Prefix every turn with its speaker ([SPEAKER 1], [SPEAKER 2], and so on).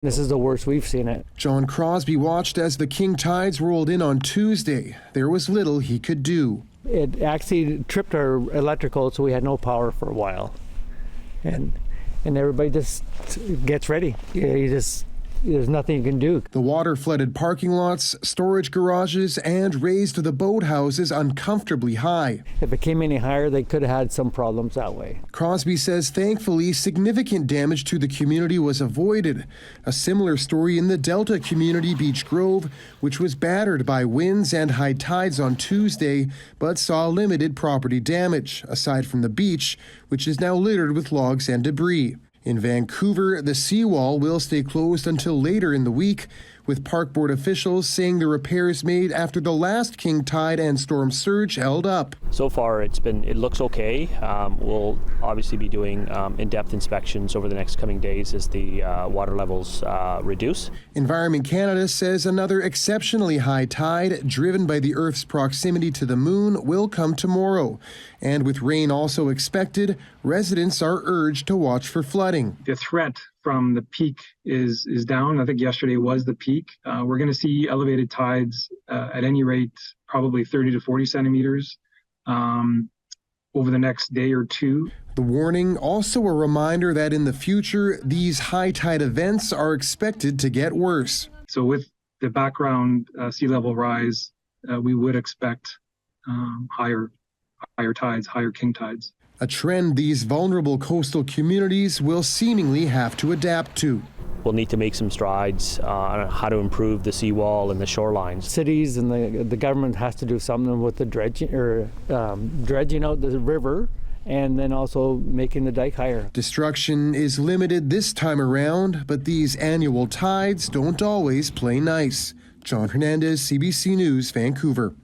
[SPEAKER 1] This is the worst we've seen it.
[SPEAKER 2] John Crosby watched as the king tides rolled in on Tuesday. There was little he could do.
[SPEAKER 1] It actually tripped our electrical, so we had no power for a while. And everybody just gets ready. There's nothing you can do.
[SPEAKER 2] The water flooded parking lots, storage garages, and raised the boathouses uncomfortably high.
[SPEAKER 1] If it came any higher, they could have had some problems that way.
[SPEAKER 2] Crosby says thankfully significant damage to the community was avoided. A similar story in the Delta community, Beach Grove, which was battered by winds and high tides on Tuesday, but saw limited property damage, aside from the beach, which is now littered with logs and debris. In Vancouver, the seawall will stay closed until later in the week, with park board officials saying the repairs made after the last king tide and storm surge held up.
[SPEAKER 3] So far, it looks okay. We'll obviously be doing in-depth inspections over the next coming days as the water levels reduce.
[SPEAKER 2] Environment Canada says another exceptionally high tide, driven by the Earth's proximity to the moon, will come tomorrow. And with rain also expected, residents are urged to watch for flooding.
[SPEAKER 4] The threat from the peak is down. I think yesterday was the peak. We're going to see elevated tides at any rate, probably 30 to 40 centimeters over the next day or two.
[SPEAKER 2] The warning also a reminder that in the future, these high tide events are expected to get worse.
[SPEAKER 4] So with the background sea level rise, we would expect higher tides, higher king tides.
[SPEAKER 2] A trend these vulnerable coastal communities will seemingly have to adapt to.
[SPEAKER 3] We'll need to make some strides on how to improve the seawall and the shorelines.
[SPEAKER 1] Cities and the government has to do something with the dredging out the river, and then also making the dike higher.
[SPEAKER 2] Destruction is limited this time around, but these annual tides don't always play nice. Jon Hernandez, CBC News, Vancouver.